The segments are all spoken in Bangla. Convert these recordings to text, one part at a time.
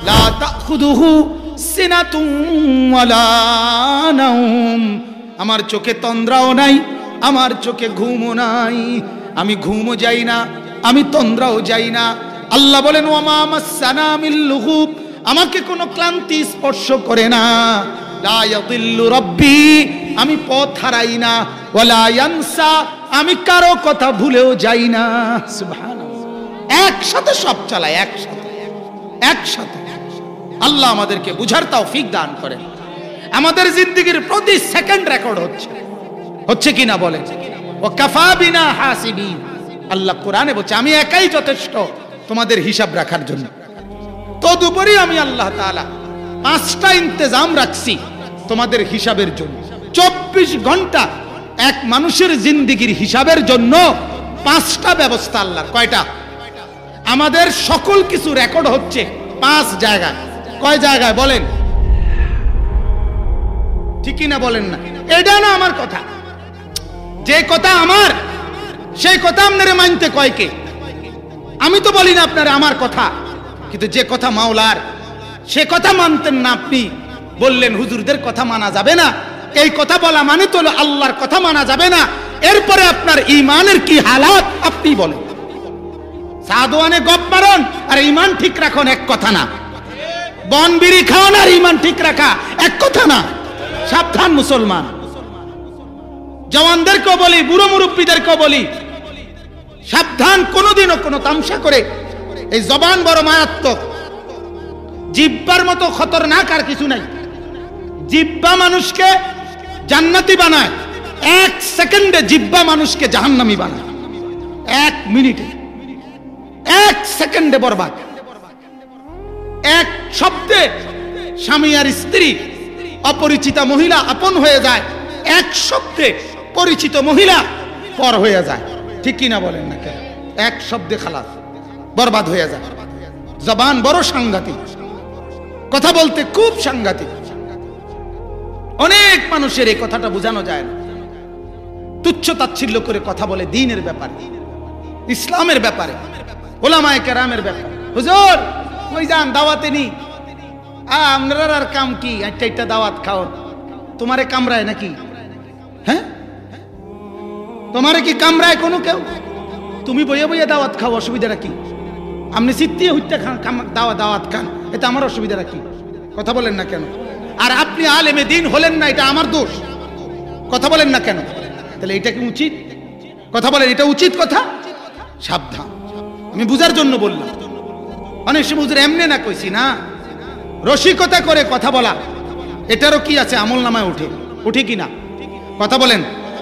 লা তাখুযুহু সিনাতুন ওয়ালা নাওম, আমার চোখে তন্দ্রাও নাই, আমার চোখে ঘুমও নাই, আমি ঘুমও যাই না, আমি তন্দ্রাও যাই না। আল্লাহ বলেন ওয়া মা মাসসানা মিন লুগুব, আমাকে কোনো ক্লান্তি স্পর্শ করে না। লা ইয়াদিল্লু রাব্বি, আমি পথ হারাই না, ওয়ালা ইয়ানসা, আমি কারো কথা ভুলেও যাই না। সুবহানাল্লাহ, একসাথে সব চালায়, একসাথে। আল্লাহ আমাদেরকে বুঝার তৌফিক দান করেন। আমাদের জিন্দেগির প্রতি সেকেন্ড রেকর্ড হচ্ছে কিনা বলেন? ও কাফা বিনা হাসিবিন, আল্লাহ কোরআনে বলছে আমি একাই যথেষ্ট তোমাদের হিসাব রাখার জন্য। তদুপরি আমি আল্লাহ তাআলা 5টা ইন্তজাম রাখছি তোমাদের হিসাবের জন্য। 24 ঘন্টা এক মানুষের জিন্দেগির হিসাবের জন্য 5টা ব্যবস্থা আল্লাহর। কয়টা? আমাদের সকল কিছু রেকর্ড হচ্ছে 5 জায়গায়। কয় জায়গায় বলেন? ঠিকই না বলেন না? এটা না আমার কথা, যে কথা আমার সেই কথা আপনারা মানতে কয় কে? আমি তো বলি না আপনারা আমার কথা, কিন্তু যে কথা মাওলার সে কথা মানতেন না আপনি, বললেন হুজুরদের কথা মানা যাবে না। এই কথা বলা মানে তো আল্লাহর কথা মানা যাবে না। এরপরে আপনার ঈমানের কি হালাত আপনি বলেন। সাদওয়ানে গপ মারন আর ঈমান ঠিক রাখুন এক কথা না। বন বিড়ি খাওয়ান আর ঈমান ঠিক রাখা এক কথা না। সাবধান মুসলমান। জওয়ানদেরকেও বলি, বুড়ো মুরব্বীদেরকেও বলি, সাবধান, কোনোদিনও কোনো তামসা করে। এই জবান বড় মারাত্মক, জিহ্বার মতো খতরনাক আর কিছু নাই। জিহ্বা মানুষকে জান্নাতি বানায়, 1 সেকেন্ডে জিহ্বা মানুষকে জাহান্নামী বানায়। 1 মিনিটে, 1 সেকেন্ডে বরবাদ। 1 শব্দে স্বামী আর স্ত্রী, অপরিচিতা মহিলা আপন হয়ে যায়। 1 শব্দে পরিচিত মহিলা পর হয়ে যায়। ঠিক কিনা বলেন না কেন? 1 শব্দে খালাস, বরবাদ হয়ে যায়। জবান বড় সাংঘাতিক, কথা বলতে খুব সাংঘাতিক। অনেক মানুষের এই কথাটা বোঝানো যায় না, তুচ্ছ তাচ্ছিল্য করে কথা বলে দ্বীনের ব্যাপারে, ইসলামের ব্যাপারে, ওলামায়ে কেরামের ব্যাপারে। হুজুর কই যান? দাওয়াতে নি। আপনার আর কাম কি? একটা দাওয়াত খাও, তোমারে কামরায় নাকি? হ্যাঁ, তোমারে কি কামরায় কোনো কেউ? তুমি বইয়ে বইয়ে দাওয়াত খাও, অসুবিধাটা কি? আপনি সিত্তিয়ে হইতে খান, দাওয়াত খান, এটা আমার অসুবিধাটা কি? কথা বলেন না কেন? আর আপনি আলেমে দ্বীন হলেন না, এটা আমার দোষ। কথা বলেন না কেন? তাহলে এটা কি উচিত? কথা বলেন, এটা উচিত কথা? সাবধান, আমি বুঝার জন্য বললাম। অনেক সময় হুজুর এমনি না কইছি না, রসিকতা করে কথা বলা, এটারও কি আছে? আমল নামায় উঠে কি না? কথা বলেন।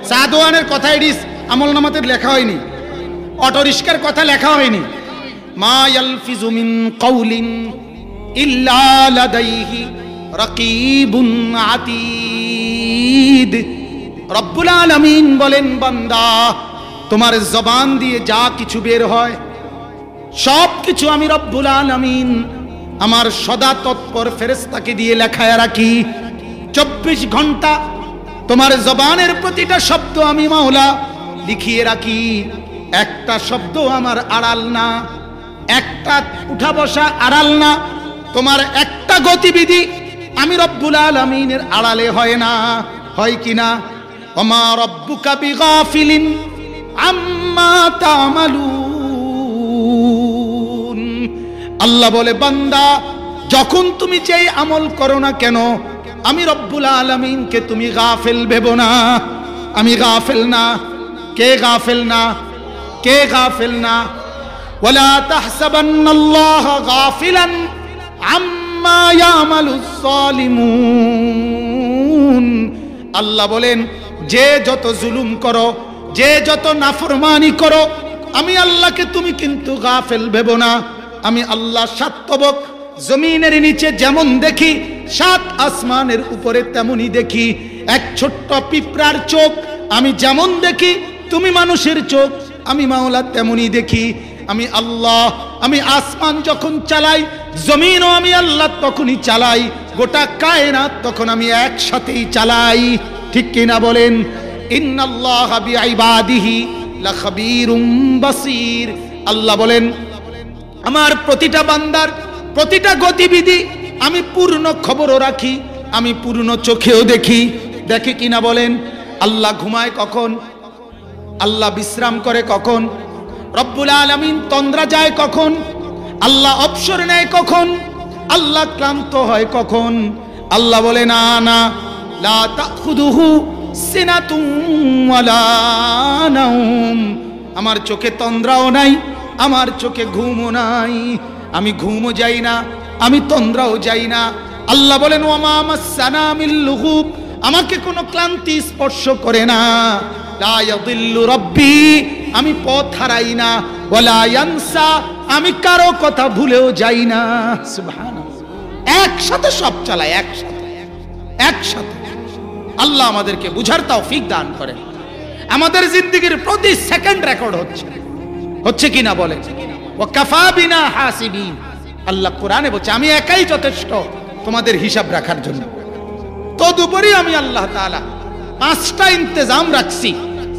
সাদওয়ানের কথা এডিস আমল নামাতে লেখা হয়নি, অটো রিস্কার কথা লেখা হয়নি। মা ইয়ালফিজু মিন কাউলিন ইল্লা লাদাইহি রাকিবুন আতীদ। রব্বুল আলামিন বলেন, বান্দা তোমার জবান দিয়ে যা কিছু বের হয় সব কিছু আমি রব্বুল আলামিন আমার সদা তৎপর ফেরেশতাকে দিয়ে লেখায় রাখি। 24 ঘন্টা তোমার জবানের প্রতিটা শব্দ আমি মাওলা লিখিয়ে রাখি। একটা শব্দ আমার আড়াল না, একটা উঠা বসা আড়াল না, তোমার একটা গতিবিধি আমি রব্বুল আলামিনের আড়ালে হয় না। হয় কিনা? ওমা রব্বুকা বিগাফিলিন আম্মা তা'মালুন। আল্লাহ বলে, বান্দা যখন তুমি যেই আমল করো না কেন, আমি রব্বুল আলামিনকে তুমি গাফেল ভেবো না। আমি গাফেল না। কে গাফেল না? কে গাফেল না? ওয়ালা তাহসাবান্নাল্লাহা গাফিলান আম্মা ইয়ামালুজ জালিমুন। আল্লাহ বলেন, যে যত জুলুম করো, যে যত নাফরমানি করো, আমি আল্লাহকে তুমি কিন্তু গাফেল ভেবো না। আমি আল্লাহ 7 তবক জমিনের নিচে যেমন দেখি, 7 আসমানের উপরে তেমনই দেখি। এক ছোট্ট পিঁপড়ার চোখ আমি যেমন দেখি, তুমি মানুষের চোখ আমি মাওলা তেমনই দেখি। আমি আল্লাহ, আমি আসমান যখন চালাই, জমিনও আমি আল্লাহ তখনই চালাই, গোটা কায়নাত তখন আমি একসাথেই চালাই। ঠিক কিনা বলেন? ইন্নাল্লাহা বিইবাদিহি লাখাবীরুম বাসীর। আল্লাহ বলেন, আমার প্রতিটা বান্দার প্রতিটা গতিবিধি আমি পূর্ণ খবরও রাখি, আমি পূর্ণ চোখেও দেখি। দেখে কিনা বলেন? আল্লাহ ঘুমায় কখন, আল্লাহ বিশ্রাম করে কখন, রব্বুল আলামিন তন্দ্রা যায় কখন, আল্লাহ অবসর নেয় কখন, আল্লাহ ক্লান্ত হয় কখন। আল্লাহ বলে না না, লা তাখুদুহু সিনাতুন ওয়ালা নাওম, আমার চোখে তন্দ্রাও নাই, আমার চোখে ঘুমও নাই, আমি ঘুমও যাই না, আমি তন্দ্রাও যাই না। আল্লাহ বলেন ওয়ামা মাসসানা মিন লুগুব, আমাকে কোনো ক্লান্তি স্পর্শ করে না। লা ইয়াদিল্লু রাব্বি, আমি পথ হারাই না, ওয়ালা ইয়ানসা, আমি কারো কথা ভুলেও যাই না। সুবহানাল্লাহ, একসাথে সব চালায়, একসাথে। আল্লাহ আমাদেরকে বুঝার তৌফিক দান করেন। আমাদের জিন্দেগির প্রতি সেকেন্ড রেকর্ড হচ্ছে কিনা বলে? ওয়া কাফা বিনা হাসিবিন, আল্লাহ কোরআনে বলছে আমি একাই যথেষ্ট তোমাদের হিসাব রাখার জন্য। তদুপরি আমি আল্লাহ তাআলা 5টা ইন্তজাম রাখছি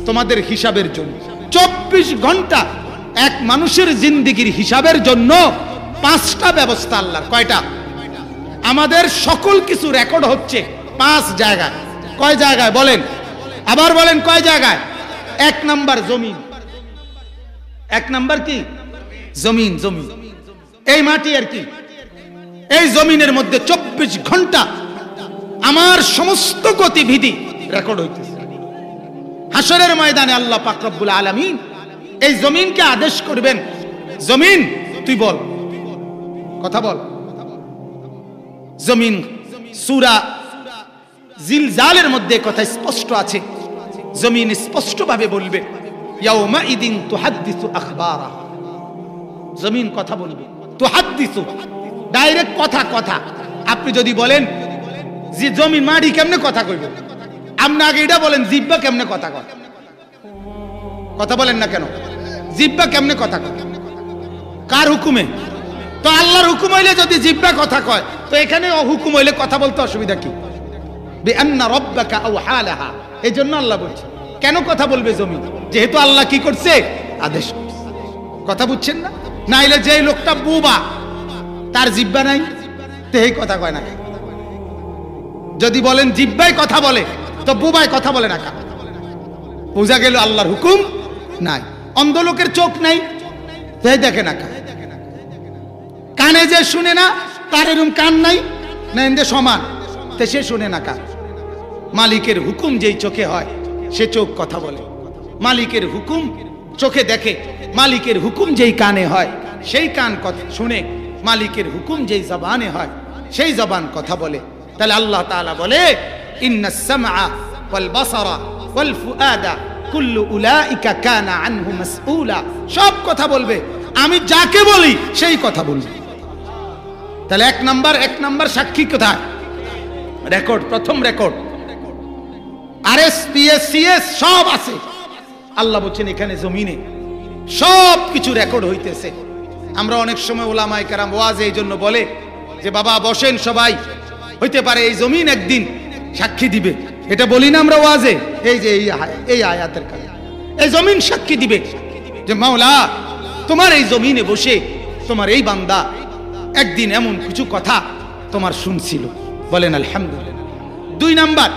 তোমাদের হিসাবের জন্য। 24 ঘন্টা এক মানুষের জিন্দেগির হিসাবের জন্য 5টা ব্যবস্থা আল্লাহর। কয়টা? আমাদের সকল কিছু রেকর্ড হচ্ছে 5 জায়গায়। কয় জায়গায় বলেন? আবার বলেন, কয় জায়গায়? 1 নাম্বার জমিন। 1 নাম্বার কি? জমিন। এই মাটি আর কি, এই জমিনের মধ্যে 24 ঘন্টা আমার সমস্ত গতিবিধি রেকর্ড হইতেছে। হাসরের ময়দানে আল্লাহ পাক রব্বুল আলামিন এই জমিনকে আদেশ করবেন, জমিন তুই বল, কথা বল। জমিন সূরা জিলজালের মধ্যে কথা স্পষ্ট আছে। জমিন স্পষ্ট ভাবে বলবে ইয়াউমা ইদিন তুহাদ্দিসু আখবারা, জমিন কথা বলবে। তুহাদ্দিসু ডাইরেক্ট কথা। আপনি যদি বলেন যে জমিন মাটি কেমনে কথা কইবে, আপনি আগে এটা বলেন জিহ্বা কেমনে কথা কয়। কথা বলেন না কেন? জিহ্বা কেমনে কথা কয়? কার হুকুমে? তো আল্লাহর হুকুম হইলে যদি জিহ্বা কথা কয়, তো এখানে হুকুম হইলে কথা বলতে অসুবিধা কি? বিআন্না রাব্বাকা আওহা লাহা, এই জন্য আল্লাহ বলছে কেন কথা বলবে জমিন, যেহেতু আল্লাহ কি করছে? আদেশ করছে। কথা বুঝছেন না? নাইলে যে লোকটা বুবা, তার জিহ্বা নাই, তেই কথা কয় না। যদি বলেন জিহ্বায় কথা বলে, তো বুবায় কথা বলে না। বোঝা গেল আল্লাহর হুকুম নাই। অন্ধ লোকের চোখ নাই, তাই দেখে না। কানে যে শুনে না, তার এরকম কান নাই না, এদের সমান, তে সে শুনে না। কান মালিকের হুকুম যেই চোখে হয়, সে চোখ কথা বলে। মালিকের হুকুম চোখে দেখে, মালিকের হুকুম যেই কানে হয়, সেই কান কথা শুনে। মালিকের হুকুম যেই জবানে হয়, সেই জবান কথা বলে। তাহলে আল্লাহ তাআলা বলে ইন্নাস সামআ ওয়াল বাসারা ওয়াল ফুআদা কুল্লু উলাইকা কানা আনহু মাসউলা, সব কথা বলবে। আমি যাকে বলি সেই কথা বলবে। তাহলে 1 নাম্বার সাক্ষী কোথায়? রেকর্ড, প্রথম রেকর্ড। আরএস পিএস সিএস সব আছে। আল্লাহ বলছেন এখানে জমিনে সব কিছু রেকর্ড হইতেছে। আমরা অনেক সময় ওলামায়ে কেরাম ওয়াজে এই জন্য বলে যে বাবা বসেন সবাই, হইতে পারে এই জমিন একদিন সাক্ষী দিবে। এটা বলি না আমরা ওয়াজে? এই যে এই আয়াতের কারণে এই জমিন সাক্ষী দিবে যে মাওলা তোমার এই জমিনে বসে তোমার এই বান্দা একদিন এমন কিছু কথা তোমার শুনছিল। বলেন আলহামদুলিল্লাহ। 2 নাম্বার,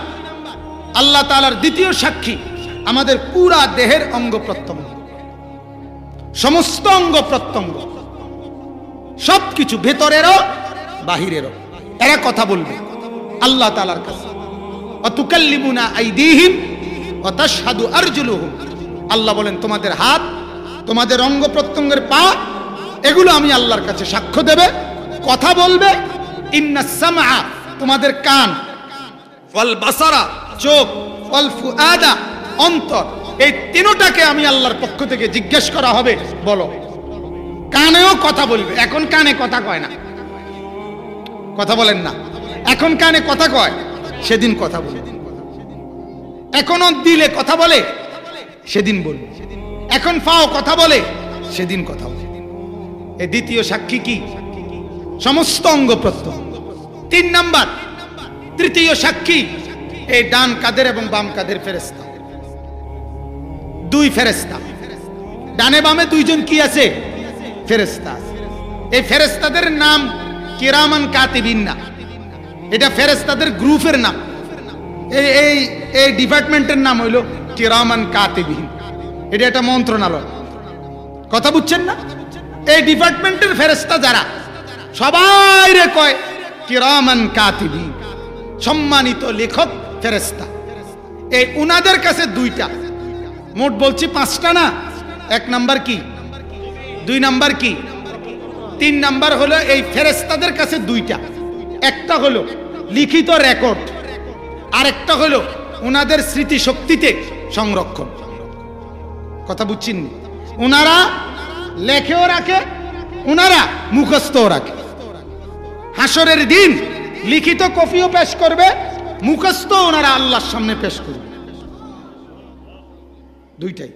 আল্লাহ তাআলার দ্বিতীয় সাক্ষী আমাদের পুরা দেহের অঙ্গ প্রত্যঙ্গ, সমস্ত অঙ্গ প্রত্যঙ্গ, সবকিছু, ভেতরেরও বাহিরেরও, এরা কথা বলবে আল্লাহ তাআলার কাছে। অতুকাল্লিমুনা আইদিহিম ওয়া তাশহাদু আরজুলুহুম, আল্লাহ বলেন তোমাদের হাত, তোমাদের অঙ্গ প্রত্যঙ্গের পা, এগুলো আমি আল্লাহর কাছে সাক্ষ্য দেবে, কথা বলবে। ইন্নাস সামআ, তোমাদের কান, ওয়াল বাসারা, চোখ, ওয়াল ফুআদা, অন্তর, এই তিনটাকে আমি আল্লাহর পক্ষ থেকে জিজ্ঞেস করা হবে। বলো, কানেও কথা বলবে। এখন কানে কথা কয় না, কথা বলেন না। এখন কানে কথা কয়, সেদিন কথা বলবে। এখনো দিলে কথা বলে, সেদিন বলবে। এখন পাও কথা বলে, সেদিন কথা বলে। এই দ্বিতীয় সাক্ষী কি? সমস্ত অঙ্গ প্রত্যঙ্গ। 3 নাম্বার, তৃতীয় সাক্ষী এই ডান কাদের এবং বাম কাদের ফেরেশতা। 2 ফেরেশতা, ডানে বামে 2 জন কি আছে? ফেরেশতা। এই ফেরেশতাদের নাম কিরামান কাতিবিন না, এটা ফেরেশতাদের গ্রুপের নাম। এই ডিপার্টমেন্টের নাম হইল কিরামান কাতিবিন। এটা একটা মন্ত্রণালয়, কথা বুঝছেন না? এই ডিপার্টমেন্টের ফেরেশতা যারা, সবাই রে কয় কিরামান কাতিবিন, সম্মানিত লেখক ফেরেশতা। এই উনাদের কাছে দুইটা, মোট বলছি পাঁচটা না। এক নাম্বার কি, দুই নাম্বার কি, তিন নাম্বার হলো এই ফেরেশতাদের কাছে দুইটা। একটা হলো লিখিত রেকর্ড, আরেকটা হলো উনাদের স্মৃতিশক্তিতে সংরক্ষণ। কথা বুঝছেন? উনারা লেখেও রাখে, উনারা মুখস্থও রাখে। হাসরের দিন লিখিত কপিও পেশ করবে, মুখস্থ ওনারা আল্লাহর সামনে পেশ করবে, দুইটাই।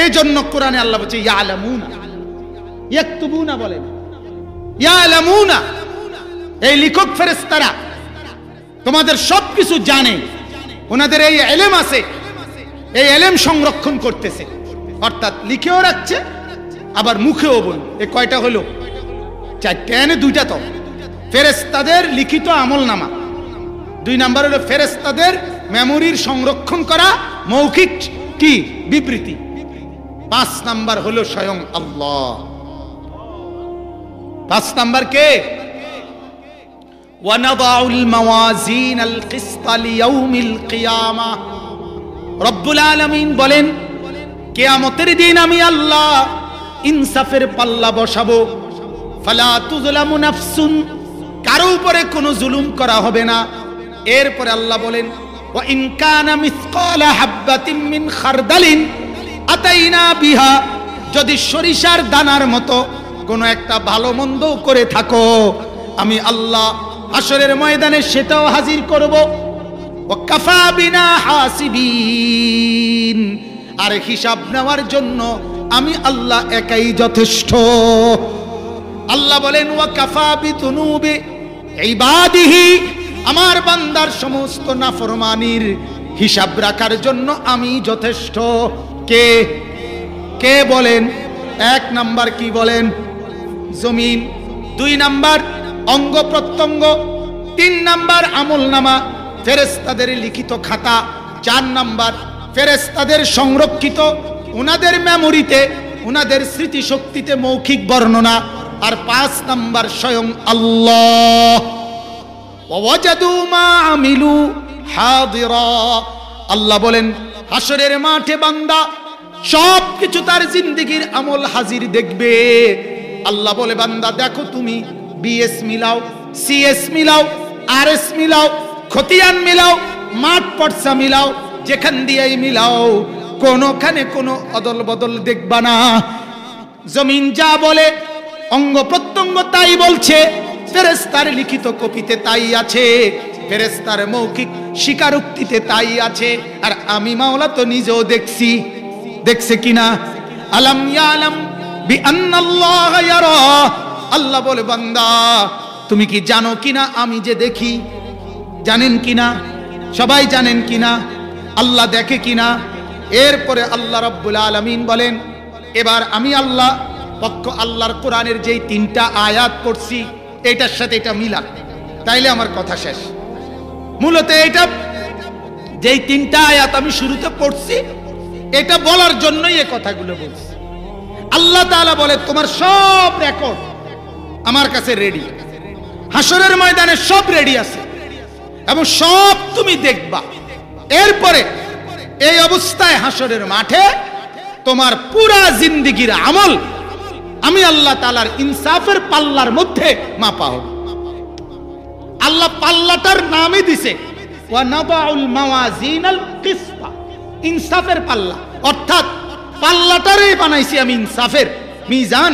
এই জন্য কোরআনে আল্লাহ বলছে ইয়ালামুনা, ইয়াকতুবুনা বলেন, ইয়ালামুনা, এই লিখক ফেরেশতারা তোমাদের সবকিছু জানে, ওনাদের এই ইলম আছে, এই ইলম সংরক্ষণ করতেছে, অর্থাৎ লিখেও রাখছে আবার মুখেও বল। এই কয়টা হলো? চারটা, এনে দুইটা তো ফেরেশতাদের লিখিত আমলনামা, দুই নাম্বার হলো ফেরেশতাদের মেমোরির সংরক্ষণ করা মৌখিক কি বিবৃতি, পাঁচ নাম্বার হলো স্বয়ং আল্লাহ। পাঁচ নাম্বার কে? ওয়ানাদাউল মাওয়াজিনাল কিসতা লিয়াউমিল কিয়ামা। রব্বুল আলামিন বলেন, কিয়ামতের দিন আমি আল্লাহ ইনসাফের পাল্লা বসাবো। ফালা তুযলামু নাফসুন, কারো উপরে কোনো জুলুম করা হবে না। এরপরে আল্লাহ বলেন, ওয়া ইন কানা মিসকালা হাববাতিন মিন খারদালিন আতাইনা বিহা, যদি সরিষার দানার মতো কোনো একটা ভালো মন্দ করে থাকো, আমি আল্লাহ হাসরের ময়দানে সেটাও হাজির করব। ওয়া কাফা বিনা হাসিবিন, আর হিসাব নেওয়ার জন্য আমি আল্লাহ একাই যথেষ্ট। আল্লাহ বলেন, ওয়া কাফা বিতুনুবি ইবাদিহি, আমার বান্দার সমস্ত নাফরমানির হিসাব রাখার জন্য আমি যথেষ্ট। কে কে বলেন? এক নাম্বার কি বলেন? জমিন। দুই নাম্বার অঙ্গ প্রত্যঙ্গ। তিন নাম্বার আমলনামা, ফেরেশতাদের লিখিত খাতা। চার নাম্বার ফেরেশতাদের সংরক্ষিত ওনাদের মেমোরিতে, ওনাদের স্মৃতিশক্তিতে মৌখিক বর্ণনা। আর পাঁচ নাম্বার স্বয়ং আল্লাহ। ওয়াজাদু মা আমিলু হাদিরা, আল্লাহ বলেন হাসরের মাঠে বান্দা সবকিছু তার জিন্দেগির আমল হাজির দেখবে। আল্লাহ বলে, বান্দা দেখো তুমি বিএস মিলাও, সিএস মিলাও, আরএস মিলাও, খতিয়ান মিলাও, মাঠ পর্চা মিলাও, যেখান দিয়েই মিলাও, কোনোখানে কোনো অদল বদল দেখবা না। জমিন যা বলে অঙ্গ প্রত্যঙ্গ তাই বলছে, ফেরেশতার লিখিত কপিতে তাই আছে, ফেরেশতার মৌখিক স্বীকারোক্তিতে তাই আছে। আর আমি মাওলা তো নিজেও দেখছি, দেখছে কিনা? আলাম ইয়ালাম বিআন্নাল্লাহ ইয়ারা, আল্লাহ বলে বান্দা তুমি কি জানো কিনা আমি যে দেখি? জানেন কিনা? সবাই জানেন কিনা? আল্লাহ দেখে কিনা? এরপরে আল্লাহ রাব্বুল আলামিন বলেন, এবার আমি আল্লাহ পক্ষ আল্লাহর কোরআনের যেই তিনটা আয়াত পড়ছি এটার সাথে এটা মিলা, তাইলে আমার কথা শেষ। মূলত এটা যেই তিনটা আয়াত আমি শুরুতে পড়ছি এটা বলার জন্যই এই কথাগুলো বলছি। আল্লাহ তাআলা বলে, তোমার সব রেকর্ড আমার কাছে রেডি, হাসরের ময়দানে সব রেডি আছে এবং সব তুমি দেখবা। এরপরে এই অবস্থায় হাসরের মাঠে তোমার পুরা জিন্দেগির আমল আমি আল্লাহ তাআলার ইনসাফের পাল্লার মধ্যে মাপা হবে। আল্লাহ পাল্লাটার নামই দিছে ওয়া নাবাউল মাওয়াজিনাল কিসতা, ইনসাফের পাল্লা, অর্থাৎ পাল্লাটারই বানাইছি আমি ইনসাফের মিজান।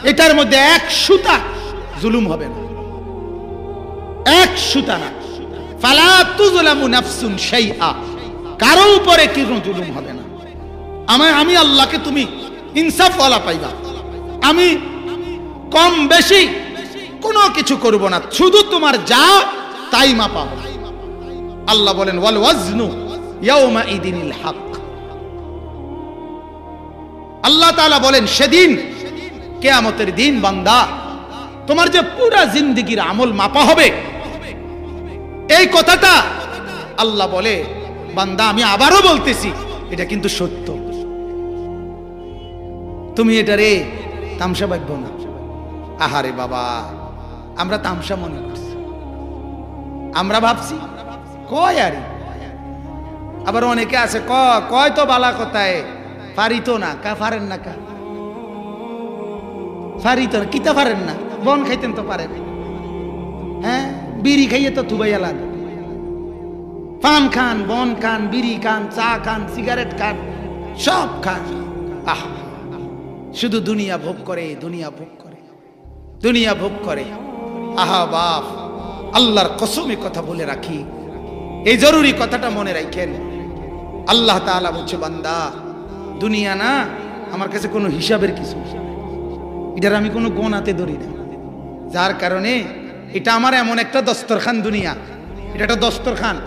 এটার মধ্যে এক সুতা জুলুম হবে না, এক সুতা না। ফালা তুযলামু নাফসুন শাইআ, কারো উপরে কোনো জুলুম হবে না। আমি আল্লাহকে তুমি ইনসাফওয়ালা পাইবা, আমি কম বেশি কোনো কিছু করব না, শুধু তোমার যা তাই মাপা হবে। আল্লাহ বলেন, ওয়াল ওয়াজনু ইয়াউমা ইদিনিল হক। আল্লাহ তাআলা বলেন, সেদিন কিয়ামতের দিন বান্দা তোমার যে পুরা জিন্দেগির আমল মাপা হবে। এই কথাটা আল্লাহ বলে, বান্দা আমি আবারও বলতেছি, এটা কিন্তু সত্য। তুমি এটা রে তামসা ভাববো না। আহারে বাবা, আমরা তামসা মনে করছি, আমরা ভাবছি কয় আরে। আবার অনেকে আছে কয় তো বালা কথায় পারিত না, কা পারেন না, কা পারিত না, কিতা পারেন না, বন খাইতেন তো পারেন, হ্যাঁ বিড়ি খাইয়ে তো থুবাইয়া লাগ, পান খান, বন খান, বিড়ি খান, চা খান, সিগারেট খান, সব খান। আহ, শুধু দুনিয়া ভোগ করে, দুনিয়া ভোগ করে, দুনিয়া ভোগ করে। আহা বাপ, আল্লাহর কসমে কথা বলে রাখি, এই জরুরি কথাটা মনে রাখেন। আল্লাহ তাআলা বলছে, বান্দা দুনিয়া না আমার কাছে কোনো হিসাবের কিছু, এটার আমি কোনো গোনাতে ধরি না। যার কারণে এটা আমার এমন একটা দস্তরখান, দুনিয়া এটা একটা দস্তরখান,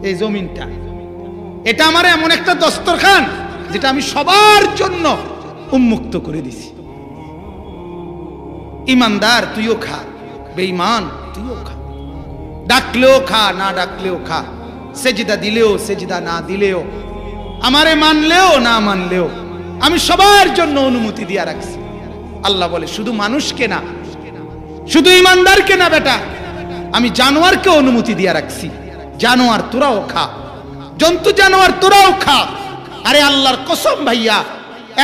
এই জমিনটা এটা আমার এমন একটা দস্তরখান যেটা আমি সবার জন্য উন্মুক্ত করে দিছি। ইমানদার তুইও খা, বেঈমান তুইও খা, ডাকলেও খা, না ডাকলেও খা, সেজদা দিলেও সেজদা না দিলেও, আমারে মানলেও না মানলেও, আমি সবার জন্য অনুমতি দিয়া রাখছি। আল্লাহ বলে, শুধু মানুষকে না, শুধু ইমানদারকে না বেটা, আমি জানোয়ারকে অনুমতি দিয়া রাখছি। জানোয়ার তোরাও খা, জন্তু জানোয়ার তোরাও খা। আরে আল্লাহর কসম ভাইয়া,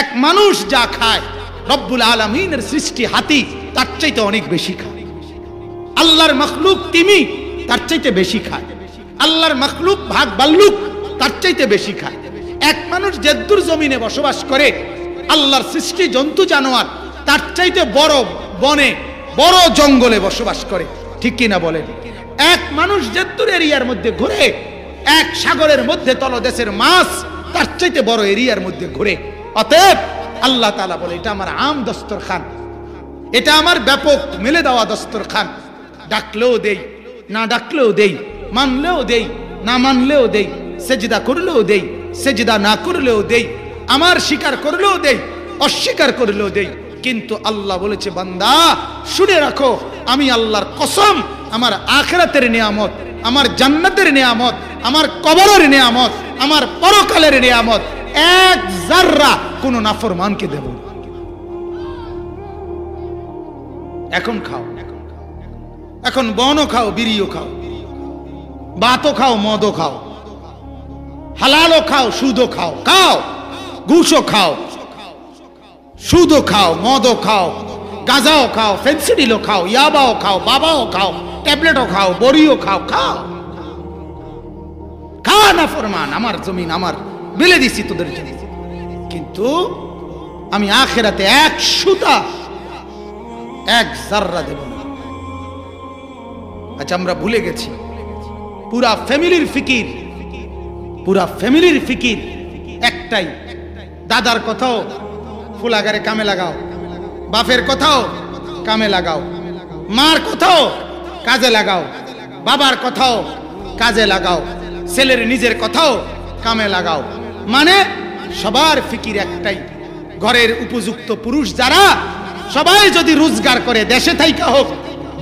এক মানুষ যা খায় রব্বুল আলামিনের সৃষ্টি হাতি তার চাইতে অনেক বেশি খায়। আল্লাহর মখলুক তিমি তার চাইতে বেশি খায়। আল্লাহর মখলুক ভাগ ভাল্লুক তার চাইতে বেশি খায়। এক মানুষ যেদুর জমিনে বসবাস করে, আল্লাহর সৃষ্টি জন্তু জানোয়ার তার চাইতে বড় বনে, বড় জঙ্গলে বসবাস করে, ঠিক কিনা বলেন? এক মানুষ যেদুর এরিয়ার মধ্যে ঘুরে, এক সাগরের মধ্যে তলদেশের মাছ তার চাইতে বড় এরিয়ার মধ্যে ঘুরে। অতএব আল্লাহ তাআলা বলে, এটা আমার আম দস্তরখান, এটা আমার ব্যাপক মেলে দেওয়া দস্তরখান। ডাকলেও দেই, না ডাকলেও দেই, মানলেও দেই, না মানলেও দেই, সেজদা করলেও দেই, সেজদা না করলেও দেই, আমার স্বীকার করলেও দেই, অস্বীকার করলেও দেই। কিন্তু আল্লাহ বলেছে, বান্দা শুনে রাখো, আমি আল্লাহর কসম, আমার আখিরাতের নিয়ামত, আমার জান্নাতের নিয়ামত, আমার কবরের নিয়ামত, আমার পরকালের নিয়ামত এক জাররা কোন নাফরমানকে দেব না। এখন খাও, এখন বনও খাও, বিড়িও খাও, বাতও খাও, মদও খাও, হালালও খাও, সুদও খাও, খাও, ঘুষও খাও, সুদও খাও, মদও খাও, গাঁজাও খাও, ফেন্সিডিলও খাও, ইয়াবাও খাও, বাবাও খাও, ট্যাবলেটও খাও, বড়িও খাও, খাও, খা না ফরমান, আমার জমিন আমার বেলে দিছি তোদের জন্য। কিন্তু আমি আখিরাতে এক সুতা, এক জাররা দেব না। আচ্ছা, আমরা ভুলে গেছি পুরা ফ্যামিলির ফিকির, পুরা ফ্যামিলির ফিকির একটাই, দাদার কথাও ফুলাগারে কামে লাগাও, বাপের কথাও কামে লাগাও, মার কথাও কাজে লাগাও, বাবার কথাও কাজে লাগাও, ছেলের নিজের কথাও কামে লাগাও। মানে সবার ফিকির একটাই, ঘরের উপযুক্ত পুরুষ যারা, সবাই যদি রোজগার করে, দেশে থাইকা হোক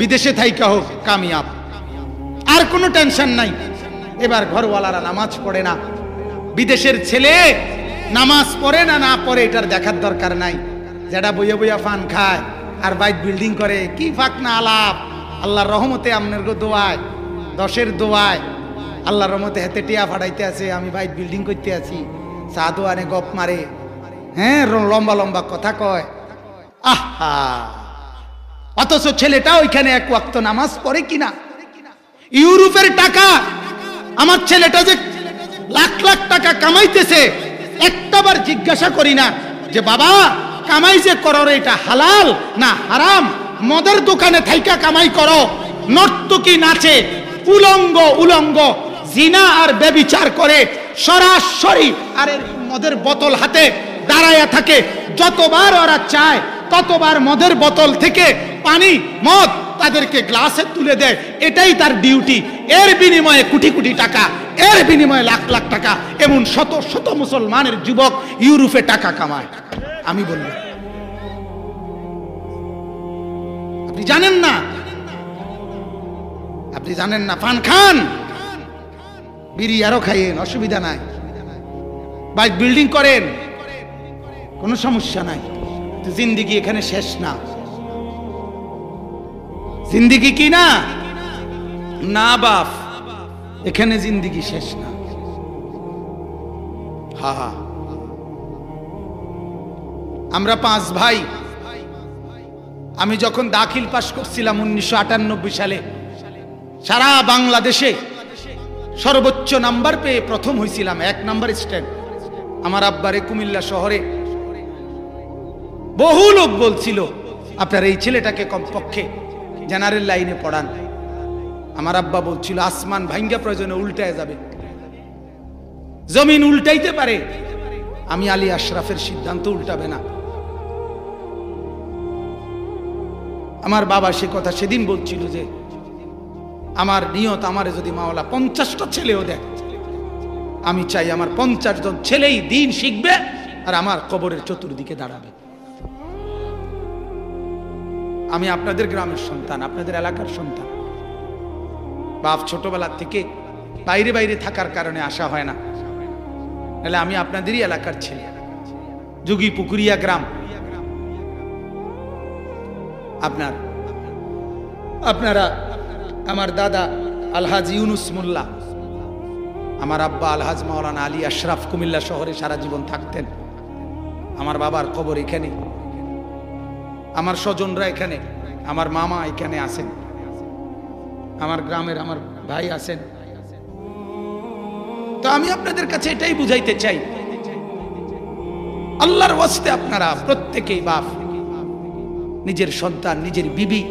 বিদেশে থাইকা হোক, কামিয়াব, আর কোনো টেনশন নাই। এবার ঘরওয়ালারা নামাজ পড়ে না, বিদেশের ছেলে নামাজ পড়ে না না পড়ে এটার দেখার দরকার নাই। যেটা বইয়া বইয়া ফান খায় আর বাইক বিল্ডিং করে, কি ফাঁক না আলাপ। আল্লাহর রহমতে আপনার দোয়ায়, দশের দোয়ায় আল্লাহর রহমতে হেতে টিয়া ফাটাইতে আছে, আমি বাইক বিল্ডিং করতে আছি, চা দোয়ানে গপ মারে, হ্যাঁ লম্বা লম্বা কথা কয়। আহা, অথচ ছেলেটা ওইখানে এক ওয়াক্ত নামাজ পড়ে কিনা। ইউরোপের টাকা, আমার ছেলেটা যে লাখ লাখ টাকা কামাইতেছে, একটাবার জিজ্ঞাসা করি না যে বাবা কামাই যে করো এটা হালাল না হারাম? মদের দোকানে থাইকা কামাই করো, নর্তকী নাচে, উলঙ্গ উলঙ্গ জিনা আর ব্যভিচার করে, সরাসরি আর মদের বোতল হাতে দাঁড়ায়া থাকে, যতবার ওরা চায় ততবার মদের বোতল থেকে পানি মদ তাদেরকে গ্লাসে তুলে দেয়, এটাই তার ডিউটি। এর বিনিময়ে কোটি কোটি টাকা, এর বিনিময়ে লাখ লাখ টাকা, এমন শত শত মুসলমানের যুবক ইউরোপে টাকা কামায়। আমি বললাম আপনি জানেন না, আপনি জানেন না। পান খান, বিড়ি আরো খাইয়েন, অসুবিধা নাই। বাইক বিল্ডিং করেন, কোনো সমস্যা নাই। জিন্দিগি এখানে শেষ না। জিন্দিগি কি না? না বাপ, এখানে জিন্দিগি শেষ না। হা হা, আমরা 5 ভাই। আমি যখন দাখিল পাশ করছিলাম 1998 সালে, সারা বাংলাদেশে সর্বোচ্চ নাম্বার পেয়ে প্রথম হয়েছিলাম, 1 নাম্বার স্ট্যান্ড। আমার আব্বারে কুমিল্লা শহরে বহু লোক বলছিল, আপনার এই ছেলেটাকে কমপক্ষে জেনারেল লাইনে পড়ান। আমার আব্বা বলছিল, আসমান ভাঙ্গা প্রয়োজনে উল্টায় যাবে, জমিন উল্টাইতে পারে, আমি আলী আশরাফের সিদ্ধান্ত উল্টাবে না। আমার বাবা সে কথা সেদিন বলছিল যে আমার নিয়ত, আমারে যদি মাওলা 50টা ছেলেও দেয়, আমি চাই আমার 50 জন ছেলেই দিন শিখবে আর আমার কবরের চতুর্দিকে দাঁড়াবে। আমি আপনাদের গ্রামের সন্তান, আপনাদের এলাকার সন্তান। বাপ ছোটবেলা থেকে বাইরে বাইরে থাকার কারণে আসা হয় না, তাহলে আমি আপনাদেরই এলাকার ছেলে। যোগী পুকুরিয়া গ্রাম আপনারা। আমার দাদা আলহাজ ইউনুস মোল্লা, আমার আব্বা আলহাজ মাওলানা আলী আশরাফ কুমিল্লা শহরে সারা জীবন থাকতেন। আমার বাবার কবর এখানে, আমার স্বজনরা এখানে, আমার মামা এখানে আছেন, আমার গ্রামের আমার ভাই আছেন। তো আমি আপনাদের কাছে এটাই বুঝাইতে চাই, আল্লাহর ওয়াস্তে আপনারা প্রত্যেকেই বাপ নিজের সন্তান, নিজের বিবি,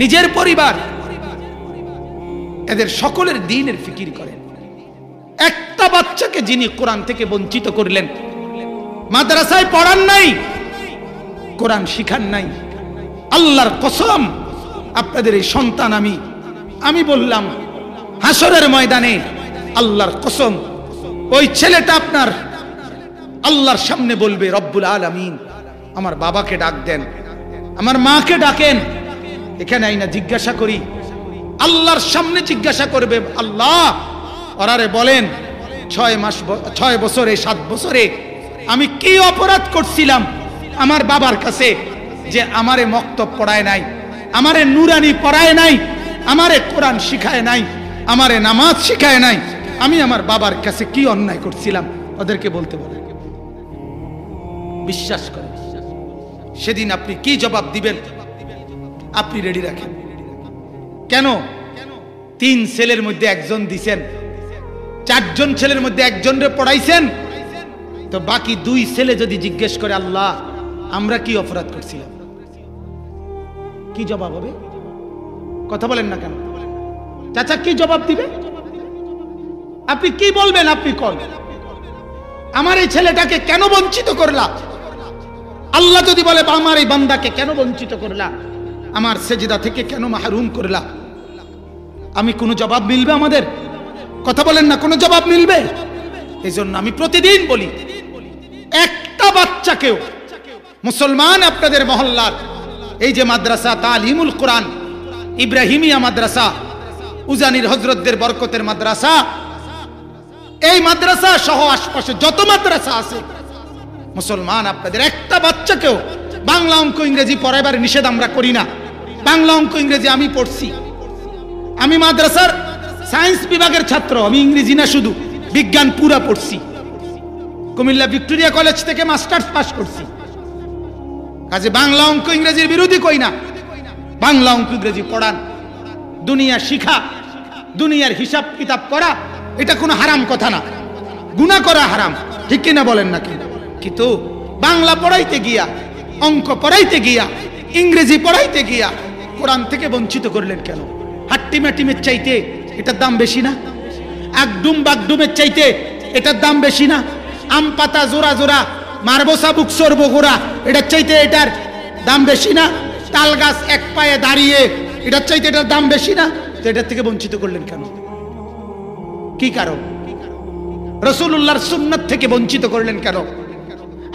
নিজের পরিবার, এদের সকলের দ্বীনের ফিকির করেন। একটা বাচ্চাকে যিনি কোরআন থেকে বঞ্চিত করলেন, মাদ্রাসায় পড়ান নাই, কোরআন শিখান নাই, আল্লাহর কসম আপনাদের এই সন্তান, আমি বললাম হাসরের ময়দানে আল্লাহর কসম ওই ছেলেটা আপনার আল্লাহর সামনে বলবে, রব্বুল আলামিন আমার বাবাকে ডাক দেন, আমার মাকে ডাকেন। এখানে আইনা জিজ্ঞাসা করি, আল্লাহর সামনে জিজ্ঞাসা করবে, আল্লাহ ওরারে বলেন 6 বছরে 7 বছরে আমি কি অপরাধ করছিলাম আমার বাবার কাছে যে আমারে মক্তব পড়ায় নাই, আমারে নুরানি পড়ায় নাই, আমারে কোরআন শিখায় নাই, আমারে নামাজ শিখায় নাই, আমি আমার বাবার কাছে কি অন্যায় করছিলাম, ওদেরকে বলতে বলে। বিশ্বাস করে সেদিন আপনি কি জবাব দিবেন আপনি রেডি রাখেন। কেন 3 ছেলের মধ্যে একজন দিছেন, 4 জন ছেলের মধ্যে একজনরে পড়াইছেন, তো বাকি 2 ছেলে যদি জিজ্ঞেস করে আল্লাহ আমরা কি অপরাধ করছিলাম, কি জবাব হবে? কথা বলেন না কেন? চাচা কি জবাব দিবে? আপনি কি বলবেন? আপনি কোন আমার এই ছেলেটাকে কেন বঞ্চিত করলা? আল্লাহ যদি বলে আমার এই বান্দাকে কেন বঞ্চিত করলা, আমার সেজদা থেকে কেন মাহরুম করলা, আমি কোনো জবাব মিলবে আমাদের? কথা বলেন না, কোনো জবাব মিলবে? এই জন্য আমি প্রতিদিন বলি, একটা বাচ্চাকেও মুসলমান আপনাদের মহল্লার এই যে মাদ্রাসা তালিমুল কোরআন ইব্রাহিমিয়া মাদ্রাসা, উজানির হযরতদের বরকতের মাদ্রাসা, এই মাদ্রাসা সহ আশপাশে যত মাদ্রাসা আছে, মুসলমান আপনাদের একটা বাচ্চাকেও বাংলা অঙ্ক ইংরেজি পড়াইবার নিষেধ আমরা করি না। বাংলা অঙ্ক ইংরেজি আমি পড়ছি, আমি মাদ্রাসার সায়েন্স বিভাগের ছাত্র, আমি ইংরেজি না শুধু বিজ্ঞান পুরা পড়ছি, কুমিল্লা ভিক্টোরিয়া কলেজ থেকে মাস্টার্স পাস করছি। কাজে বাংলা অঙ্ক ইংরেজির বিরোধী কই না, বাংলা অঙ্ক ইংরেজি পড়ান, দুনিয়া শিখা, দুনিয়ার হিসাব কিতাব করা এটা কোনো হারাম কথা না, গুনাহ করা হারাম, ঠিক কিনা বলেন নাকি? কিন্তু বাংলা পড়াইতে গিয়া, অঙ্ক পড়াইতে গিয়া, ইংরেজি পড়াইতে গিয়া কোরআন থেকে বঞ্চিত করলেন কেন? হাট্টিমাটিমের চাইতে এটার দাম বেশি না? একডুম বাগডুমের চাইতে এটার দাম বেশি না? আম পাতা জোড়া জোড়া মারবো সাবুক সরবো গোড়া এটার চাইতে এটার দাম বেশি না? তাল গাছ এক পায়ে দাঁড়িয়ে এটার চাইতে এটার দাম বেশি না? তো এটার থেকে বঞ্চিত করলেন কেন? কি কারণ? রাসূলুল্লাহর সুন্নাত থেকে বঞ্চিত করলেন কেন?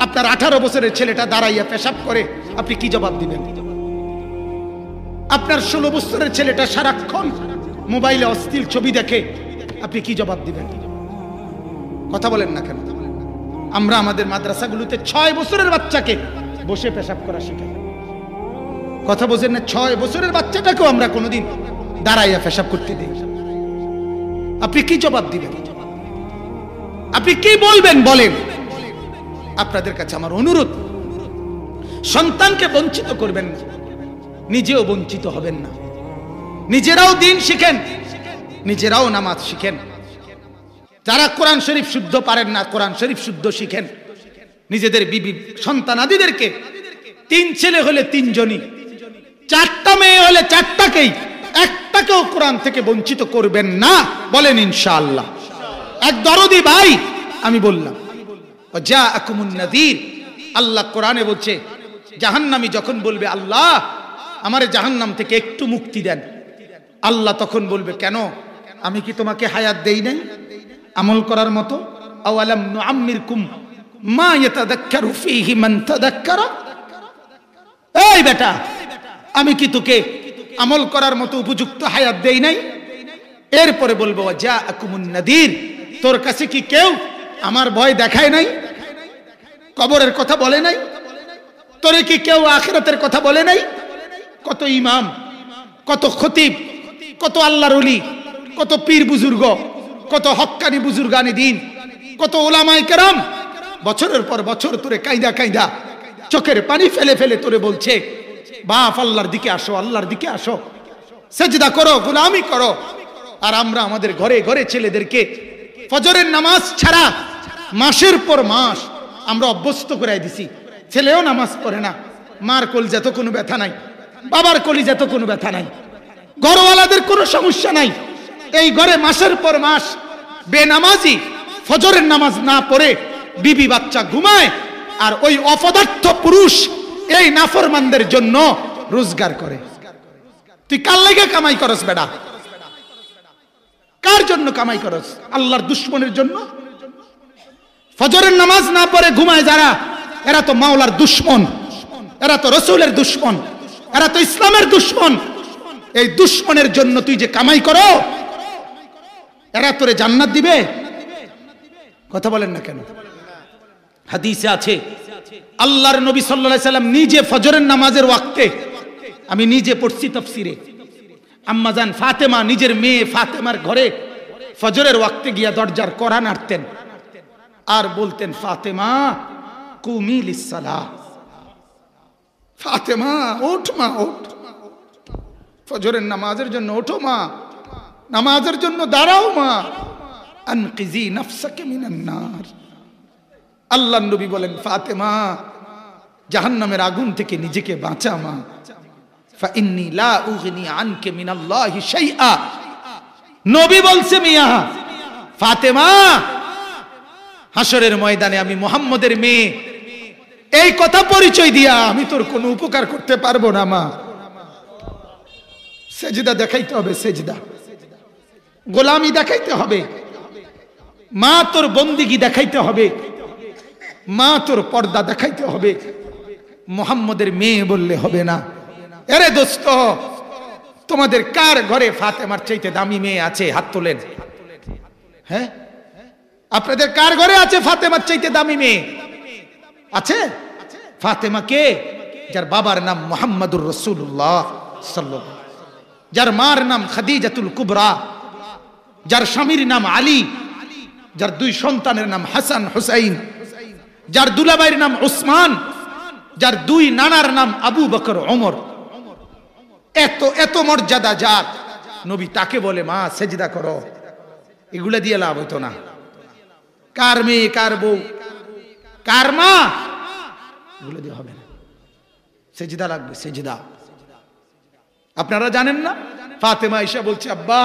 আপনার 18 বছরের ছেলেটা দাঁড়াইয়া পেশাব করে, আপনি কি জবাব দিবেন? আপনার 16 বছরের ছেলেটা সারাক্ষণ মোবাইলে অশ্লীল ছবি দেখে, আপনি কি জবাব দিবেন? কথা বলেন না কেন? আমরা আমাদের মাদ্রাসাগুলোতে 6 বছরের বাচ্চাকে বসে পেশাব করা শেখাই। কথা বোঝেন না? 6 বছরের বাচ্চাটাকেও আমরা কোনোদিন দাঁড়াইয়া পেশাব করতে দিই। আপনি কি জবাব দিবেন? আপনি কি বলবেন বলেন? আপনাদের কাছে আমার অনুরোধ, সন্তানকে বঞ্চিত করবেন না, নিজেও বঞ্চিত হবেন না। নিজেরাও দিন শিখেন, নিজেরাও নামাজ শিখেন। যারা কোরআন শরীফ শুদ্ধ পারেন না, কোরআন শরীফ শুদ্ধ শিখেন। নিজেদের বিবি সন্তানাদিদেরকে 3 ছেলে হলে 3 জনই, 4টা মেয়ে হলে 4টাকেই, একটাকেও কোরআন থেকে বঞ্চিত করবেন না। বলেন ইনশাআল্লাহ। এক দরদি ভাই আমি বললাম, জাআকুমুন নাযীর, আল্লাহ কোরআনে বলছে জাহান্নামী যখন বলবে আল্লাহ আমারে জাহান্নাম থেকে একটু মুক্তি দেন, আল্লাহ তখন বলবে কেন, আমি কি তোমাকে হায়াত দেই নাই আমল করার মতো? আওয়ালাম নুআম্মিরকুম মা ইয়াতাযাক্কারু ফীহি মান তাযাক্কারা। এই বেটা, আমি কি তোকে আমল করার মতো উপযুক্ত হায়াত দেই নাই? এরপরে বলবো জাআকুমুন নাযীর, তোর কাছে কি কেউ আমার ভয় দেখায় নাই? কবরের কথা বলে নাই? তোরে কি কেউ আখিরাতের কথা বলে নাই? কত ইমাম, কত খতিব, কত আল্লাহর ওলি, কত পীর বুজুর্গ, কত হক্কানি বুজুর্গানি দিন, কত ওলামায়ে কেরাম বছরের পর বছর তোরে কাইদা কাইদা চোখের পানি ফেলে ফেলে তোরে বলছে বাপ আল্লাহর দিকে আসো, আল্লাহর দিকে আসো, সেজদা করো, গোলামি করো। আর আমরা আমাদের ঘরে ঘরে ছেলেদেরকে ফজরের নামাজ ছাড়া মাসের পর মাস আমরা অভ্যস্ত করাই দিছি। ছেলেও নামাজ পড়ে না, মার কলিজা তো কোনো ব্যথা নাই, বাবার কলিজা তো কোনো ব্যথা নাই, ঘরওয়ালাদের কোনো সমস্যা নাই। এই ঘরে মাসের পর মাস বেনামাজি ফজরের নামাজ না পড়ে বিবি বাচ্চা ঘুমায়, আর ওই অপদার্থ পুরুষ এই নাফরমানদের জন্য রোজগার করে। তুই কার লাগা কামাই করস বেটা? কার জন্য কামাই করস? আল্লাহর দুশমনের জন্য? ফজরের নামাজ না পড়ে ঘুমায় যারা, এরা তো মাওলার দুশমন, এরা তো রসুলের দুশমন, এরা তো ইসলামের দুশমন। এই দুশমনের জন্য তুই যে কামাই করো, এরা তোরে জান্নাত দিবে? কথা বলেন না কেন? হাদিসে আছে আল্লাহর নবী সাল্লাল্লাহু আলাইহি সাল্লাম নিজে ফজরের নামাজের ওয়াক্তে, আমি নিজে পড়ছি তাফসিরে, আম্মাজান ফাতেমা নিজের মেয়ে ফাতেমার ঘরে ফজরের ওয়াক্তে গিয়া দরজার কড়া নাড়তেন আর বলতেন ফাতেমা কুমি লিসসালাহ, ফাতেমা ওঠ মা, ওঠ, ফজরের নামাজের জন্য ওঠো মা, নামাজের জন্য দাঁড়াও মা, আনকিজি নাফসাকে মিনান নার। আল্লাহর নবী বলেন ফাতেমা জাহান্নামের আগুন থেকে নিজেকে বাঁচা মা, ফা ইন্নী লা উগনি আনকে মিনাল্লাহি শাইআ। নবী বলছে মিয়া ফাতেমা হাসরের ময়দানে আমি মুহাম্মদের মেয়ে, এই কথা পরিচয় দিয়া আমি তোর কোনো উপকার করতে পারবো না মা। সেজদা দেখাইতে হবে, সেজদা গোলামি দেখাইতে হবে মা, তোর বন্দিগি দেখাইতে হবে মা, তোর পর্দা দেখাইতে হবে। মুহাম্মদের মেয়ে বললে হবে না। এরে দোস্ত, তোমাদের কার ঘরে ফাতেমার চাইতে দামি মেয়ে আছে? হাত তোলেন। হ্যাঁ, আপনাদের কার ঘরে আছে ফাতেমার চাইতে দামি মেয়ে? আছে? ফাতেমা কে? যার বাবার নাম মুহাম্মাদুর রাসূলুল্লাহ সাল্লাল্লাহু আলাইহি ওয়াসাল্লাম, যার মার নাম খাদিজাতুল কুবরা, যার স্বামীর নাম আলী, যার 2 সন্তানের নাম হাসান হুসাইন, যার দুলাভাইয়ের নাম উসমান, যার 2 নানার নাম আবু বকর ওমর। এত এত মর্যাদা যার, নবী তাকে বলে মা সেজদা করো। এগুলা দিয়ে লাভ হইতো না। কার মেয়ে, কার বউ, কার মা, এগুলো দিয়ে হবে না। সেজদা লাগবে, সেজদা। আপনারা জানেন না, ফাতেমা ঈশা বলছে আব্বা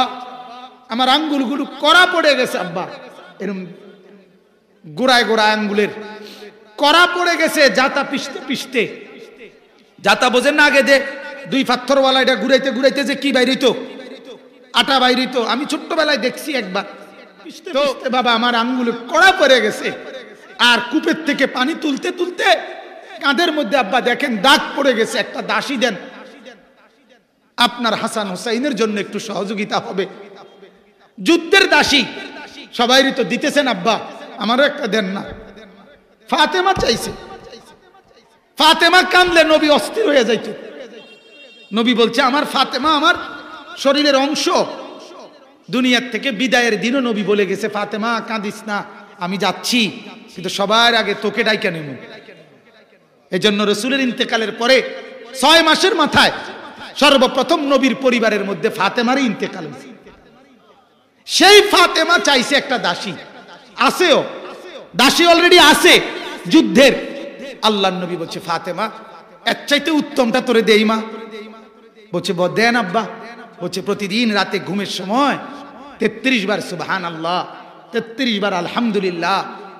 আমার আঙ্গুলগুলো কড়া পড়ে গেছে, আব্বা এরকম গোড়ায় গোড়ায় আঙ্গুলের কড়া পড়ে গেছে জাতা পিষতে পিষতে। জাতা বোঝেন না, আগে যে 2 পাথরওয়ালা এটা ঘুরাইতে ঘুরাইতে যে কি বাইরিত, আটা বাইরিত। আমি ছোট্টবেলায় দেখছি একবার পিষতে পিষতে বাবা আমার আঙ্গুলে কড়া পড়ে গেছে। আর কূপের থেকে পানি তুলতে তুলতে কাঁধের মধ্যে আব্বা দেখেন দাগ পড়ে গেছে, একটা দাসী দেন। আপনার হাসান হুসাইনের জন্য একটু সহযোগিতা হবে। যুদ্ধের দাসী সবাইরই তো দিতেছেন, আব্বা আমারও একটা দেন না। ফাতেমা চাইছে, ফাতেমা কাঁদলে নবী অস্থির হয়ে যাইত। নবী বলছে আমার ফাতেমা আমার শরীরের অংশ, দুনিয়ার থেকে বিদায়ের দিনও নবী বলে গেছে ফাতেমা কাঁদিস না, আমি যাচ্ছি, কিন্তু সবার আগে তোকে ডাইকা নেব। এই জন্য রসুলের ইন্তেকালের পরে 6 মাসের মাথায় সর্বপ্রথম নবীর পরিবারের মধ্যে ফাতেমারই ইন্তেকাল হয়েছে। সেই ফাতেমা চাইছে একটা দাসী, আছেও দাসী অলরেডি আছে যুদ্ধের। আল্লাহর নবী বলছে ফাতেমা এর চাইতে উত্তমটা তোরে দেই মা। বলছে দেন আব্বা। বলছে প্রতিদিন রাতে ঘুমের সময় 33 বার সুবহানাল্লাহ, 33 বার আলহামদুলিল্লাহ,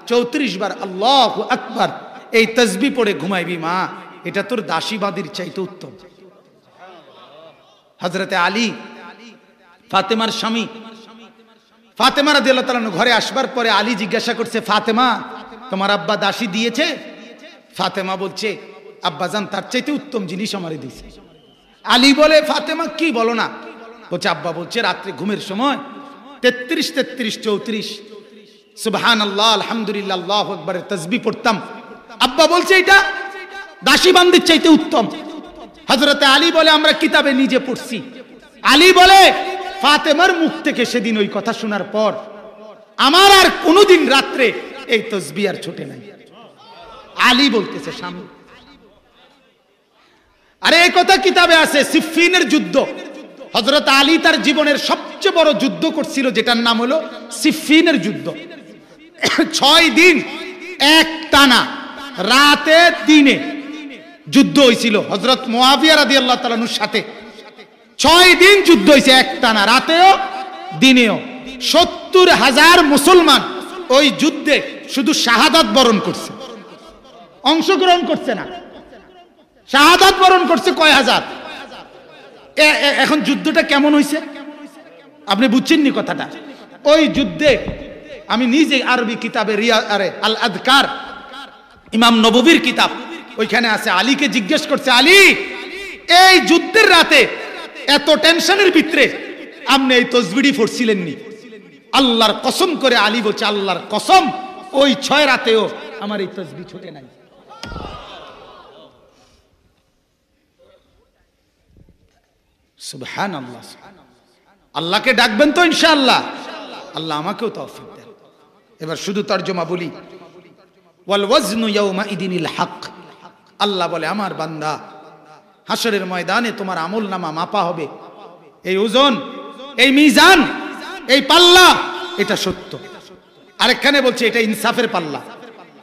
34 বার আল্লাহু আকবার এই তাসবিহ পড়ে ঘুমাইবি মা, এটা তোর দাসী বাদীর চাইতে উত্তম। হযরতে আলী ফাতেমার স্বামী, ফাতেমা রাদিয়াল্লাহু তাআলা ঘরে আসবার পরে আলী জিজ্ঞাসা করছে ফাতেমা তোমার আব্বা দাসী দিয়েছে? ফাতেমা বলছে আব্বাজান তার চাইতে উত্তম জিনিস আমারে দিয়েছে। আলী বলে ফাতেমা কি বলো না? বলছে আব্বা বলছে রাত্রে ঘুমের সময় 33 33 34 সুবহানাল্লাহ আলহামদুলিল্লাহ আল্লাহু আকবারের তাসবিহ পড়তাম। আব্বা বলছে এটা দাসী বান্দির চাইতে উত্তম। হযরতে আলী বলে আমরা কিতাবে নিজে পড়ছি। আলী বলে ফাতেমার মুখ থেকে সেদিন ওই কথা শোনার পর আমার আর কোনোদিন রাত্রে এই তাসবিহ আর ছোটে নাই। আলী বলতেছে সামনে। আরে এই কথা কিতাবে আছে, সিফফিনের যুদ্ধ। হযরত আলী তার জীবনের সবচেয়ে বড় যুদ্ধ করছিল, যেটার নাম হলো সিফফিনের যুদ্ধ। 6 দিন এক টানা রাতে দিনে যুদ্ধ হয়েছিল হযরত মুআবিয়া রাদিয়াল্লাহু তাআলার সাথে। 6 দিন যুদ্ধ হয়েছে এক টানা রাতেও দিনেও। 70,000 মুসলমান ওই যুদ্ধে শুধু শাহাদাত বরণ করছে, অংশগ্রহণ করছে না। শাহাদাত বরণ করছে কয় হাজার। এখন যুদ্ধটা কেমন হয়েছে আপনি বুঝছেননি কথাটা? ওই যুদ্ধে আমি নিজে আরবি কিতাবে আল আযকার ইমাম নববীর কিতাব, ওইখানে আছে আলীকে জিজ্ঞেস করছে আলী এই যুদ্ধের রাতে এত টেনশনের ভিতরে আপনি এই তাসবিহ পড়ছিলেননি? আল্লাহর কসম করে আলী বলছে আল্লাহর কসম ওই 6 রাতেও আমার এই তাসবিহ ছুটে নাই। সুবহানাল্লাহ। আল্লাহকে ডাকবেন তো ইনশাআল্লাহ, আল্লাহ আমাকেও তৌফিক দেন। এবার শুধু তরজমা বলি, ওয়াল ওয়াজনু ইয়াউমা ইদিনিল হক। আল্লাহ বলে আমার বান্দা হাসরের ময়দানে তোমার আমলনামা মাপা হবে। এই ওজন, এই মিজান, এই পাল্লা, এটা সত্য। আরেকখানে বলছে এটা ইনসাফের পাল্লা।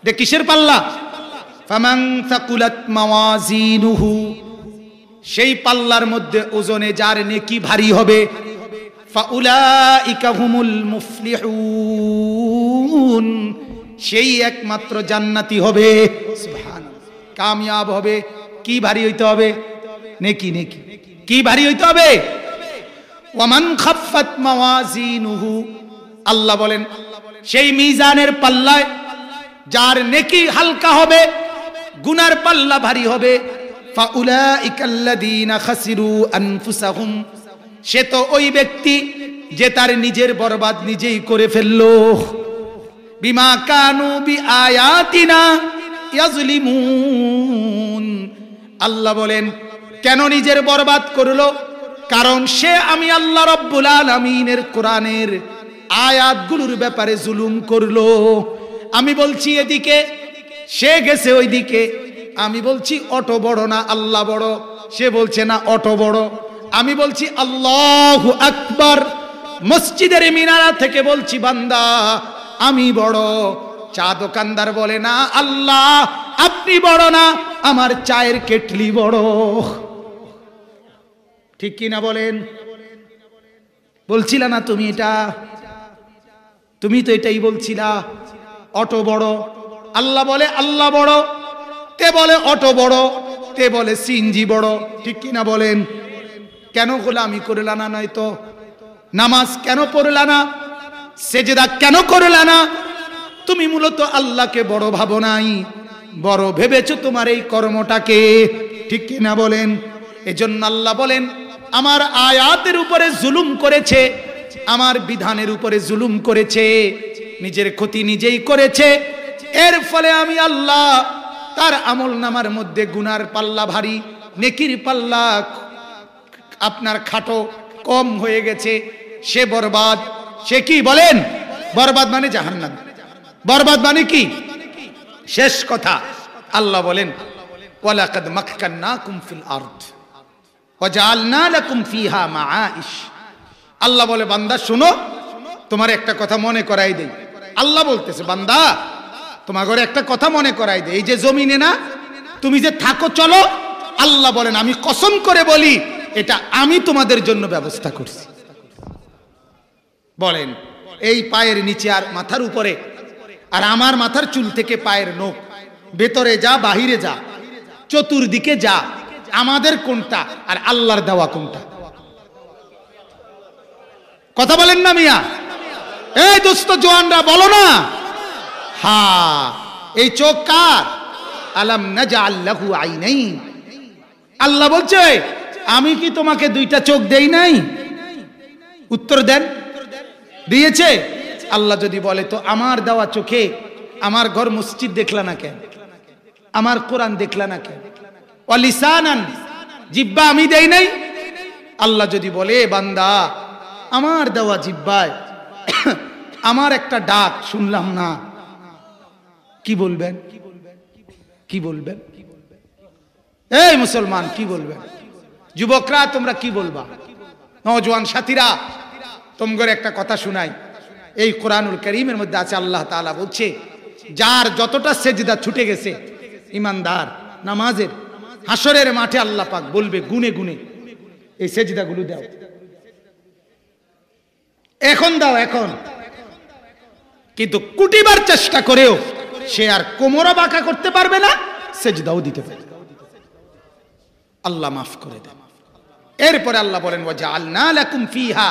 এটা কিসের পাল্লা? ফামান সাকুলাত মাওয়াজিনুহু, সেই পাল্লার মধ্যে ওজনে যার নেকি ভারী হবে, ফাউলাইকা হুমুল মুফলিহুন, সেই একমাত্র জান্নাতি হবে। সুবহানাল্লাহ, কামিয়াব হবে। কি ভারী হইতে হবে? নেকি। নেকি কি ভারী হইতে হবে? ওয়ামান খাফফাত মাওয়াজিনুহু, আল্লাহ বলেন সেই মিজানের পাল্লায় যার নেকি হালকা হবে, গুনার পাল্লা ভারী হবে, ফাউলাইকাল্লাযীনা খাসিরু আনফুসাহুম, সে তো ওই ব্যক্তি যে তার নিজের বরবাদ নিজেই করে ফেললো। বিমা কানু বিআয়াতিনা ইয়াজলিমুন, আল্লাহ বলেন কেন নিজের বরবাদ করলো? কারণ সে আমি আল্লাহ রাব্বুল আলামিনের কোরআনের আয়াতগুলোর ব্যাপারে জুলুম করলো। আমি বলছি এদিকে, সে গেছে ওইদিকে। আমি বলছি অটো বড় না আল্লাহ বড়, সে বলছে না অটো বড়। আমি বলছি আল্লাহু আকবার, মসজিদের মিনারা থেকে বলছি বান্দা আমি বড়। চা দোকানদার বলে না আল্লাহ আপনি বড় না, আমার চায়ের কেটলি বড়। ঠিক কি না বলেন? বলছিলা না তুমি এটা? তুমি তো এটাই বলছিলা অটো বড়। আল্লাহ বলে আল্লাহ বড়, তে বলে অটো বড়, তে বলে সিনজি বড়। ঠিক কি না বলেন? কেন গোলামি করলা না? নয়তো নামাজ কেন পড়লা না? সেজদা কেন করলা না? তুমি মূলত আল্লাহকে বড় ভাবো নাই, বড় ভেবেছো তোমার এই কর্মটাকে। ঠিক কি না বলেন? এজন্য আল্লাহ বলেন আমার আয়াতের উপরে জুলুম করেছে, আমার বিধানের উপরে জুলুম করেছে, নিজের ক্ষতি নিজেই করেছে। এর ফলে আমি আল্লাহ তার আমলনামার মধ্যে গুনার পাল্লা ভারী, নেকির পাল্লা আপনার খাটো কম হয়ে গেছে। সে বরবাদ। সে কি বলেন? বরবাদ মানে জাহান্নাম। বরবাদ মানে কি? শেষ কথা আল্লাহ বলেন ওয়ালাকাদ মাক্কান্নাকুম ফিল আরদ ওয়াজআলনা লাকুম ফিহা মাআইশ। আল্লাহ বলে বান্দা শোনো, তোমার একটা কথা মনে করাই দেই। আল্লাহ বলতেছে বান্দা তোমার ঘরে একটা কথা মনে করাই দেই, এই যে জমিনে না তুমি যে থাকো চলো, আল্লাহ বলেন আমি কসম করে বলি এটা আমি তোমাদের জন্য ব্যবস্থা করছি। বলেন এই পায়ের নিচে আর মাথার উপরে, আর আমার মাথার চুল থেকে পায়ের নখ, ভেতরে যা বাহিরে যা, চতুর্দিকে যা, আমাদের কোনটা আর আল্লাহর দেওয়া কোনটা? কথা বলেন না মিয়া? এই দোস্ত জওয়ানরা বলো না। হ্যাঁ, এই চোখ কার? আলাম নাজআল লাহু আইনাইন। আল্লাহ বলছে আমি কি তোমাকে দুইটা চোখ দেই নাই? উত্তর দেন, দিয়েছে? আল্লাহ যদি বলে তো আমার দেওয়া চোখে আমার ঘর মসজিদ দেখলা না কেন? আমার কোরআন দেখলা না কেন? ওয়ালিসানান, জিহ্বা আমি দেই নাই? আল্লাহ যদি বলে বান্দা আমার দেওয়া জিহ্বায় আমার একটা ডাক শুনলাম না, কি বলবেন? কি বলবেন? এই মুসলমান কি বলবেন? যুবকরা তোমরা কি বলবা? নওজোয়ান সাথীরা তোমাদের একটা কথা শুনাই। এই কোরআনুল কারীমের মধ্যে আছে আল্লাহ তাআলা বলছে যার যতটা সেজদা ছুটে গেছে ইমানদার নামাজের, হাসরের মাঠে আল্লাহ পাক বলবে গুনে গুনে এই সেজদাগুলো দাও, এখন দাও এখন। কিন্তু কুটিবার চেষ্টা করেও সে আর কোমরও বাঁকা করতে পারবে না, সেজদাও দিতে পারবে। আল্লাহ মাফ করে দেন। এরপরে আল্লাহ বলেন ওয়াজআলনা লাকুম ফিহা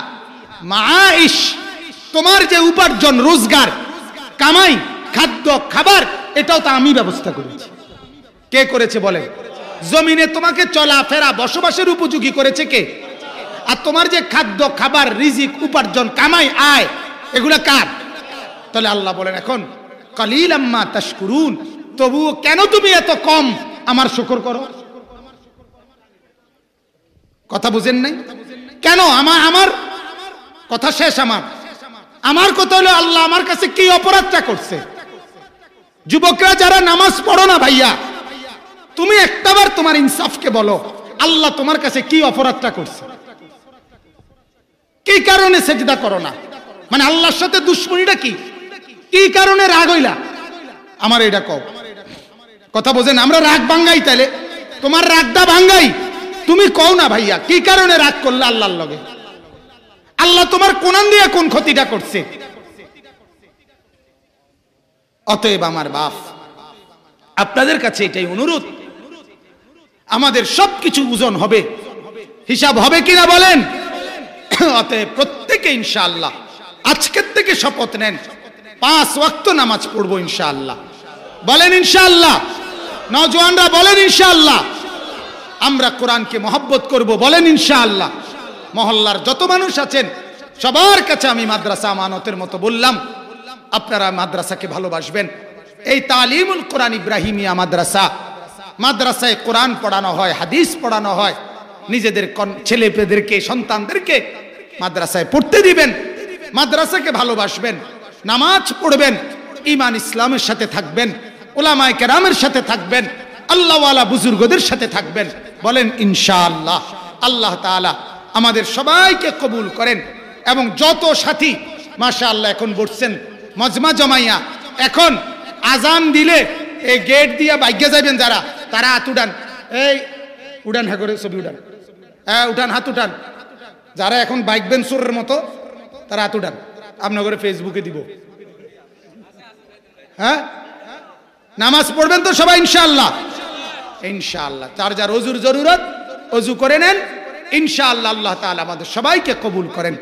মাআইশ, তোমার যে উপার্জন রোজগার কামাই খাদ্য খাবার এটাও তো আমি ব্যবস্থা করেছি। কে করেছে বলেন? জমিনে তোমাকে চলাফেরা বসবাসের উপযোগী করেছে কে? আর তোমার যে খাদ্য খাবার রিজিক উপার্জন কামাই আয় এগুলা কার? তাহলে আল্লাহ বলেন এখন কালিলাম মা তাশকুরুন, তবুও কেন তুমি এত কম আমার শুকর করো? কথা বুঝেন নাই কেন? আমার কথা শেষ। আমার কথা হলো আল্লাহ আমার কাছে কি অপরাধটা করছে? যুবকরা যারা নামাজ পড়ো না ভাইয়া, তুমি একটাবার তোমার ইনসাফকে বলো আল্লাহ তোমার কাছে কি অপরাধটা করছে? কি কারণে সেজদা করো না? মানে আল্লাহর সাথে দুশ্মনীটা কি? কি কারণে রাগ হইলা? আমার এটা কও। কথা বোঝেন? আমরা রাগ ভাঙ্গাই, তাইলে তোমার রাগটা ভাঙ্গাই। তুমি কও না ভাইয়া কি কারণে রাগ করলে আল্লাহর লগে? আল্লাহ তোমার কোনান দিয়ে কোন ক্ষতিটা করছে? অতএব আমার বাপ আপনাদের কাছে এটাই অনুরোধ, আমাদের সবকিছু ওজন হবে, হিসাব হবে কিনা বলেন? অতএব প্রত্যেকে ইনশাআল্লাহ আজকের থেকে শপথ নেন 5 ওয়াক্ত নামাজ পড়বো ইনশাআল্লাহ। বলেন ইনশাআল্লাহ। নওজোয়ানরা বলেন ইনশাআল্লাহ। আমরা কোরআনকে মহব্বত করব, বলেন ইনশাআল্লাহ। মহল্লার যত মানুষ আছেন সবার কাছে আমি মাদ্রাসা আমানতের মতো বললাম, আপনারা মাদ্রাসাকে ভালোবাসবেন। এই তালিমুল কোরআন ইব্রাহিমিয়া মাদ্রাসায় কোরআন পড়ানো হয়, হাদিস পড়ানো হয়। নিজেদের ছেলেপেদেরকে সন্তানদেরকে মাদ্রাসায় পড়তে দিবেন, মাদ্রাসাকে ভালোবাসবেন, নামাজ পড়বেন, ঈমান ইসলামের সাথে থাকবেন, উলামায়ে কেরামের সাথে থাকবেন, আল্লাহওয়ালা বুজুর্গদের সাথে থাকবেন। বলেন ইনশাআল্লাহ। আল্লাহ তাআলা আমাদের সবাইকে কবুল করেন। এবং যত সাথী মাশাআল্লাহ এখন বসছেন মজমা জমাইয়া, এখন আজান দিলে এই গেট দিয়ে বাইকে যাবেন যারা, তারা হাত উঠান। এই উঠান, হ্যাঁ করে ছবি উঠান, হ্যাঁ উঠান, হাত উঠান। যারা এখন বাইক বেঞ্চুরের মতো তারা হাত উঠান, আপনার করে ফেসবুকে দিব। হ্যাঁ নামাজ পড়বেন তো সবাই ইনশাআল্লাহ। ইনশাআল্লাহ যার যার ওযুর জরুরত ওযু করে নেন ইনশাআল্লাহ। আল্লাহ তাআলা আমাদের সবাইকে কবুল করেন।